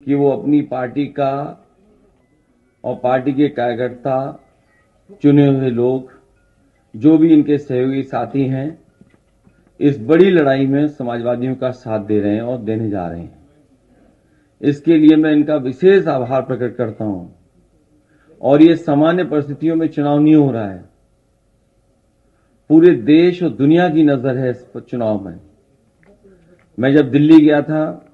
कि वो अपनी पार्टी का और पार्टी के कार्यकर्ता, चुने हुए लोग, जो भी इनके सहयोगी साथी हैं, इस बड़ी लड़ाई में समाजवादियों का साथ दे रहे हैं और देने जा रहे हैं। इसके लिए मैं इनका विशेष आभार प्रकट करता हूं। और ये सामान्य परिस्थितियों में चुनाव नहीं हो रहा है, पूरे देश और दुनिया की नजर है इस चुनाव में। मैं जब दिल्ली गया था,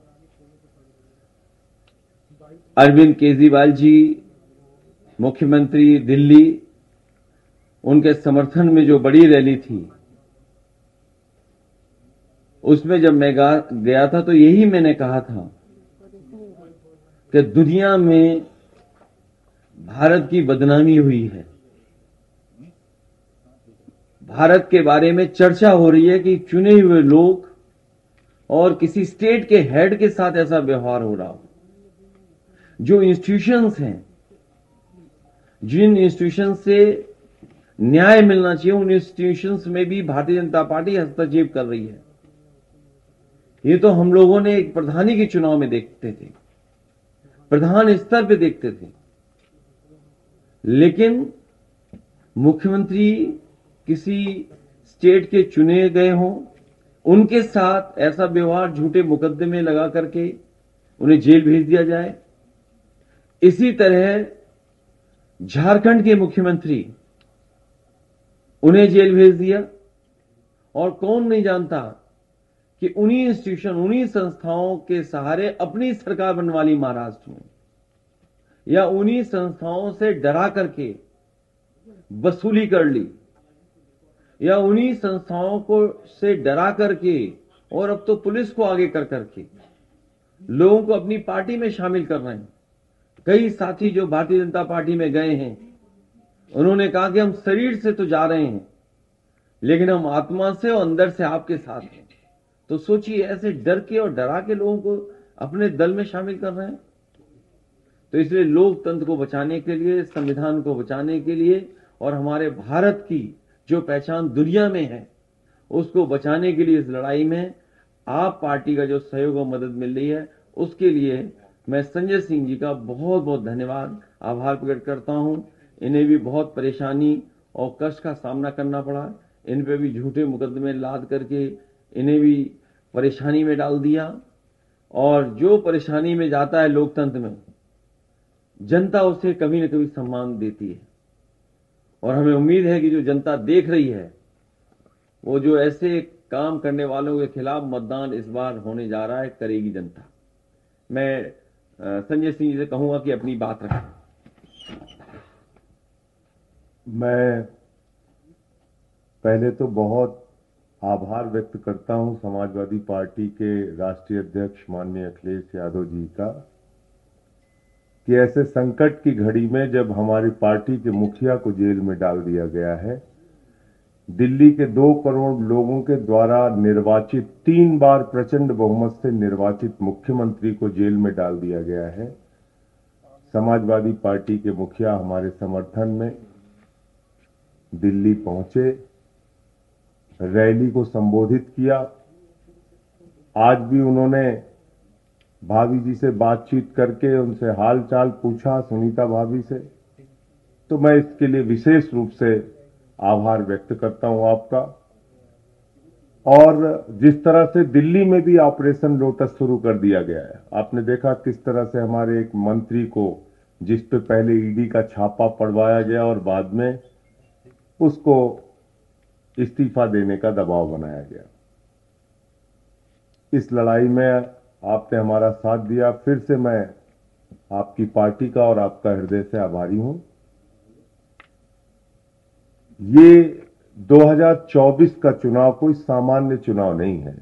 अरविंद केजरीवाल जी मुख्यमंत्री दिल्ली, उनके समर्थन में जो बड़ी रैली थी, उसमें जब मैं गया था तो यही मैंने कहा था कि दुनिया में भारत की बदनामी हुई है। भारत के बारे में चर्चा हो रही है कि चुने हुए लोग और किसी स्टेट के हेड के साथ ऐसा व्यवहार हो रहा हो। जो इंस्टीट्यूशंस हैं, जिन इंस्टीट्यूशन से न्याय मिलना चाहिए, उन इंस्टीट्यूशंस में भी भारतीय जनता पार्टी हस्तक्षेप कर रही है। ये तो हम लोगों ने एक प्रधानी के चुनाव में देखते थे, प्रधान स्तर पे देखते थे, लेकिन मुख्यमंत्री किसी स्टेट के चुने गए हों, उनके साथ ऐसा व्यवहार, झूठे मुकदमे लगा करके उन्हें जेल भेज दिया जाए। इसी तरह झारखंड के मुख्यमंत्री, उन्हें जेल भेज दिया। और कौन नहीं जानता कि उन्हीं इंस्टीट्यूशन, उन्हीं संस्थाओं के सहारे अपनी सरकार बनवा ली महाराष्ट्र में, या उन्हीं संस्थाओं से डरा करके वसूली कर ली, या उन्हीं संस्थाओं को से डरा करके, और अब तो पुलिस को आगे कर करके लोगों को अपनी पार्टी में शामिल कर रहे हैं। कई साथी जो भारतीय जनता पार्टी में गए हैं, उन्होंने कहा कि हम शरीर से तो जा रहे हैं, लेकिन हम आत्मा से और अंदर से आपके साथ हैं। तो सोचिए, ऐसे डर के और डरा के लोगों को अपने दल में शामिल कर रहे हैं। तो इसलिए लोकतंत्र को बचाने के लिए, संविधान को बचाने के लिए, और हमारे भारत की जो पहचान दुनिया में है, उसको बचाने के लिए इस लड़ाई में आप पार्टी का जो सहयोग और मदद मिल रही है, उसके लिए मैं संजय सिंह जी का बहुत बहुत धन्यवाद, आभार प्रकट करता हूं। इन्हें भी बहुत परेशानी और कष्ट का सामना करना पड़ा। इन पे भी झूठे मुकदमे लाद करके इन्हें भी परेशानी में डाल दिया। और जो परेशानी में जाता है लोकतंत्र में, जनता उसे कभी न कभी सम्मान देती है। और हमें उम्मीद है कि जो जनता देख रही है, वो जो ऐसे काम करने वालों के खिलाफ मतदान इस बार होने जा रहा है, करेगी जनता। मैं संजय सिंह जी से कहूंगा कि अपनी बात रखें। मैं पहले तो बहुत आभार व्यक्त करता हूं समाजवादी पार्टी के राष्ट्रीय अध्यक्ष माननीय अखिलेश यादव जी का, कि ऐसे संकट की घड़ी में जब हमारी पार्टी के मुखिया को जेल में डाल दिया गया है, दिल्ली के 2 करोड़ लोगों के द्वारा निर्वाचित, 3 बार प्रचंड बहुमत से निर्वाचित मुख्यमंत्री को जेल में डाल दिया गया है। समाजवादी पार्टी के मुखिया हमारे समर्थन में दिल्ली पहुंचे, रैली को संबोधित किया। आज भी उन्होंने भाभी जी से बातचीत करके उनसे हालचाल पूछा, सुनीता भाभी से। तो मैं इसके लिए विशेष रूप से आभार व्यक्त करता हूं आपका। और जिस तरह से दिल्ली में भी ऑपरेशन लोटस शुरू कर दिया गया है, आपने देखा किस तरह से हमारे एक मंत्री को, जिस पे पहले ईडी का छापा पड़वाया गया और बाद में उसको इस्तीफा देने का दबाव बनाया गया। इस लड़ाई में आपने हमारा साथ दिया। फिर से मैं आपकी पार्टी का और आपका हृदय से आभारी हूं। ये 2024 का चुनाव कोई सामान्य चुनाव नहीं है।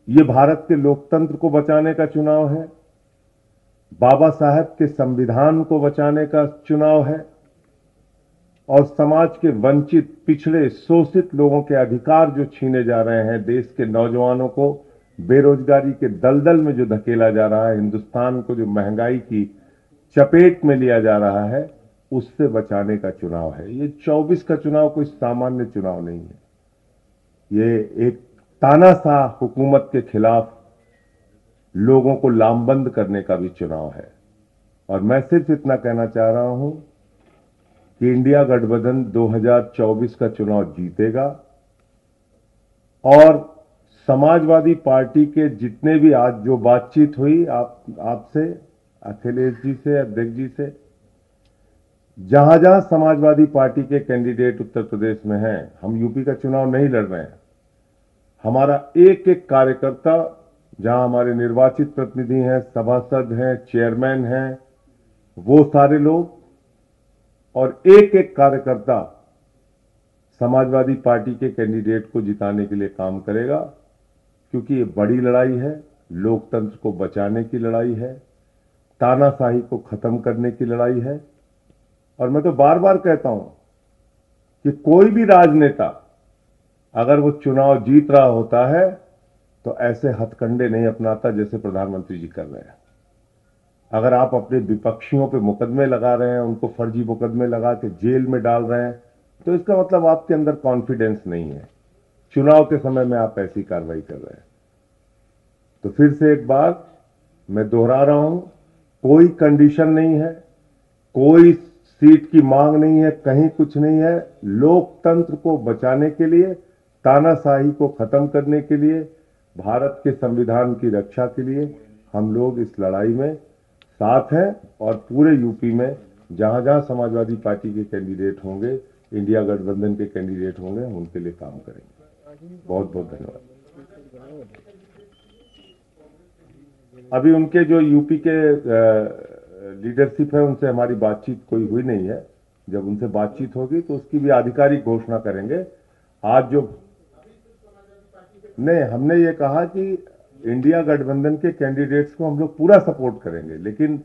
ये भारत के लोकतंत्र को बचाने का चुनाव है, बाबा साहब के संविधान को बचाने का चुनाव है, और समाज के वंचित, पिछड़े, शोषित लोगों के अधिकार जो छीने जा रहे हैं, देश के नौजवानों को बेरोजगारी के दलदल में जो धकेला जा रहा है, हिंदुस्तान को जो महंगाई की चपेट में लिया जा रहा है, उससे बचाने का चुनाव है। ये 24 का चुनाव कोई सामान्य चुनाव नहीं है। ये एक तानाशाह हुकूमत के खिलाफ लोगों को लामबंद करने का भी चुनाव है। और मैं सिर्फ इतना कहना चाह रहा हूं कि इंडिया गठबंधन 2024 का चुनाव जीतेगा और समाजवादी पार्टी के जितने भी आज जो बातचीत हुई आपसे, अखिलेश जी से, अध्यक्ष जी से, जहां जहां समाजवादी पार्टी के कैंडिडेट उत्तर प्रदेश में हैं, हम यूपी का चुनाव नहीं लड़ रहे हैं, हमारा एक एक कार्यकर्ता, जहां हमारे निर्वाचित प्रतिनिधि हैं, सभासद हैं, चेयरमैन हैं, वो सारे लोग और एक एक कार्यकर्ता समाजवादी पार्टी के कैंडिडेट को जिताने के लिए काम करेगा, क्योंकि ये बड़ी लड़ाई है, लोकतंत्र को बचाने की लड़ाई है, तानाशाही को खत्म करने की लड़ाई है। और मैं तो बार बार कहता हूं कि कोई भी राजनेता अगर वो चुनाव जीत रहा होता है तो ऐसे हथकंडे नहीं अपनाता जैसे प्रधानमंत्री जी कर रहे हैं। अगर आप अपने विपक्षियों पे मुकदमे लगा रहे हैं, उनको फर्जी मुकदमे लगा के जेल में डाल रहे हैं, तो इसका मतलब आपके अंदर कॉन्फिडेंस नहीं है। चुनाव के समय में आप ऐसी कार्रवाई कर रहे हैं। तो फिर से एक बार मैं दोहरा रहा हूं, कोई कंडीशन नहीं है, कोई सीट की मांग नहीं है, कहीं कुछ नहीं है। लोकतंत्र को बचाने के लिए, तानाशाही को खत्म करने के लिए, भारत के संविधान की रक्षा के लिए हम लोग इस लड़ाई में साथ हैं और पूरे यूपी में जहां जहां समाजवादी पार्टी के कैंडिडेट होंगे, इंडिया गठबंधन के कैंडिडेट होंगे, हम उनके लिए काम करेंगे। बहुत बहुत धन्यवाद। अभी उनके जो यूपी के लीडरशिप है, उनसे हमारी बातचीत कोई हुई नहीं है। जब उनसे बातचीत होगी तो उसकी भी आधिकारिक घोषणा करेंगे। आज जो नहीं, हमने ये कहा कि इंडिया गठबंधन के कैंडिडेट्स को हम लोग पूरा सपोर्ट करेंगे, लेकिन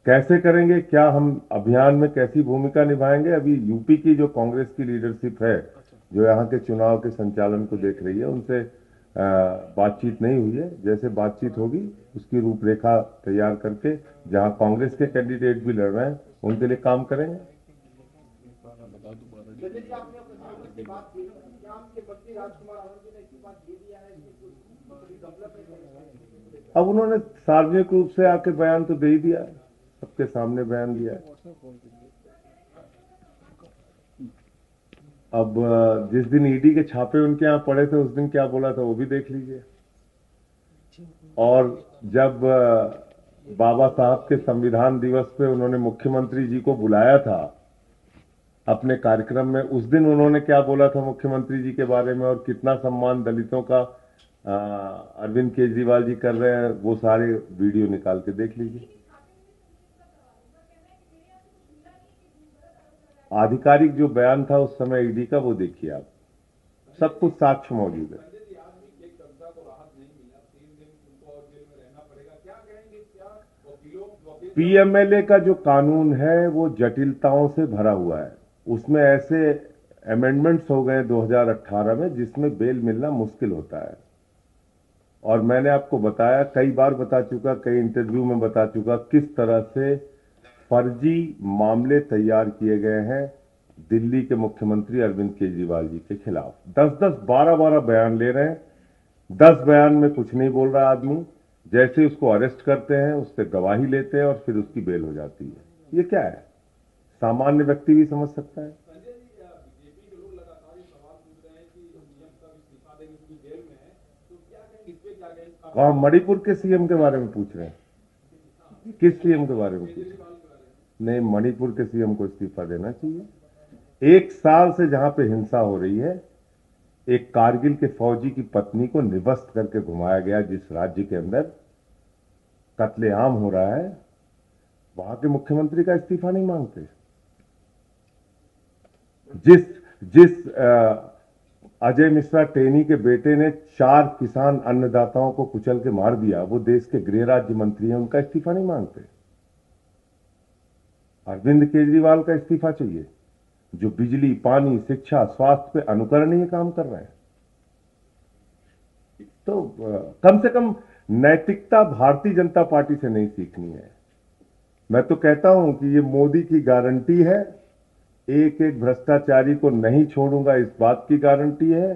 कैसे करेंगे, क्या हम अभियान में कैसी भूमिका निभाएंगे, अभी यूपी की जो कांग्रेस की लीडरशिप है, जो यहाँ के चुनाव के संचालन को देख रही है, उनसे बातचीत नहीं हुई है। जैसे बातचीत होगी उसकी रूपरेखा तैयार करके जहां कांग्रेस के कैंडिडेट भी लड़ रहे हैं उनके लिए काम करेंगे। अब उन्होंने सार्वजनिक रूप से आके बयान तो दे ही दिया है, सबके सामने बयान दिया है। अब जिस दिन ईडी के छापे उनके यहां पड़े थे, उस दिन क्या बोला था वो भी देख लीजिए। और जब बाबा साहब के संविधान दिवस पे उन्होंने मुख्यमंत्री जी को बुलाया था अपने कार्यक्रम में, उस दिन उन्होंने क्या बोला था मुख्यमंत्री जी के बारे में और कितना सम्मान दलितों का अरविंद केजरीवाल जी कर रहे हैं, वो सारे वीडियो निकाल के देख लीजिए। आधिकारिक जो बयान था उस समय ईडी का, वो देखिए आप, सब कुछ साक्ष्य मौजूद है। पीएमएलए का जो कानून है वो जटिलताओं से भरा हुआ है। उसमें ऐसे अमेंडमेंट्स हो गए 2018 में जिसमें बेल मिलना मुश्किल होता है। और मैंने आपको बताया, कई बार बता चुका, कई इंटरव्यू में बता चुका, किस तरह से फर्जी मामले तैयार किए गए हैं दिल्ली के मुख्यमंत्री अरविंद केजरीवाल जी के खिलाफ। 10-10, 12-12 बयान ले रहे हैं। 10 बयान में कुछ नहीं बोल रहा आदमी, जैसे उसको अरेस्ट करते हैं, उससे गवाही लेते हैं और फिर उसकी बेल हो जाती है। ये क्या है? सामान्य व्यक्ति भी समझ सकता है। कहा मणिपुर के सीएम के बारे में पूछ रहे हैं? किस सीएम के बारे में पूछ रहे हैं? नहीं, मणिपुर के सीएम को इस्तीफा देना चाहिए। 1 साल से जहां पे हिंसा हो रही है, एक कारगिल के फौजी की पत्नी को निवस्त करके घुमाया गया, जिस राज्य के अंदर कत्लेआम हो रहा है, वहां के मुख्यमंत्री का इस्तीफा नहीं मांगते। जिस अजय मिश्रा टेनी के बेटे ने 4 किसान अन्नदाताओं को कुचल के मार दिया, वो देश के गृह राज्य मंत्री हैं, उनका इस्तीफा नहीं मांगते। अरविंद केजरीवाल का इस्तीफा चाहिए, जो बिजली, पानी, शिक्षा, स्वास्थ्य पे अनुकरणीय काम कर रहे हैं। तो कम से कम नैतिकता भारतीय जनता पार्टी से नहीं सीखनी है। मैं तो कहता हूं कि ये मोदी की गारंटी है, एक एक भ्रष्टाचारी को नहीं छोड़ूंगा, इस बात की गारंटी है।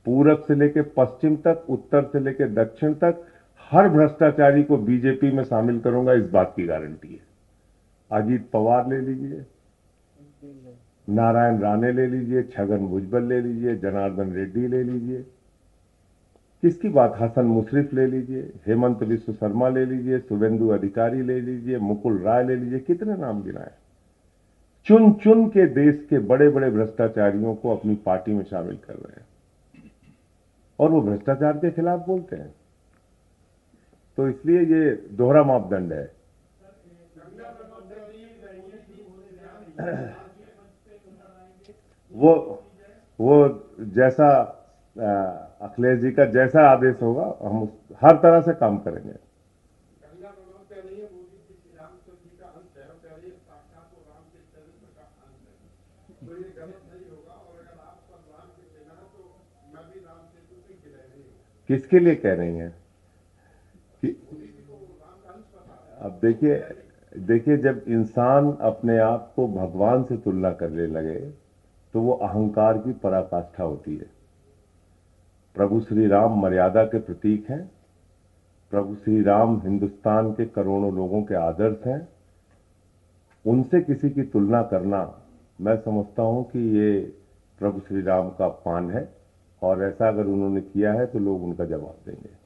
पूरब से लेकर पश्चिम तक, उत्तर से लेकर दक्षिण तक हर भ्रष्टाचारी को बीजेपी में शामिल करूंगा, इस बात की गारंटी है। अजीत पवार ले लीजिए, नारायण राणे ले लीजिए, छगन भुजबल ले लीजिए, जनार्दन रेड्डी ले लीजिए, किसकी बात, हसन मुशर्रफ ले लीजिए, हेमंत विश्व शर्मा ले लीजिए, शुभेंदु अधिकारी ले लीजिए, मुकुल राय ले लीजिए, कितने नाम गिनाए। चुन चुन के देश के बड़े बड़े भ्रष्टाचारियों को अपनी पार्टी में शामिल कर रहे हैं और वो भ्रष्टाचार के खिलाफ बोलते हैं। तो इसलिए ये दोहरा मापदंड है। वो जैसा अखिलेश जी का जैसा आदेश होगा, हम हर तरह से काम करेंगे। किसके लिए कह रही हैं कि अब देखिए जब इंसान अपने आप को भगवान से तुलना करने लगे तो वो अहंकार की पराकाष्ठा होती है। प्रभु श्री राम मर्यादा के प्रतीक हैं। प्रभु श्री राम हिंदुस्तान के करोड़ों लोगों के आदर्श हैं। उनसे किसी की तुलना करना, मैं समझता हूं कि ये प्रभु श्री राम का अपमान है और ऐसा अगर उन्होंने किया है तो लोग उनका जवाब देंगे।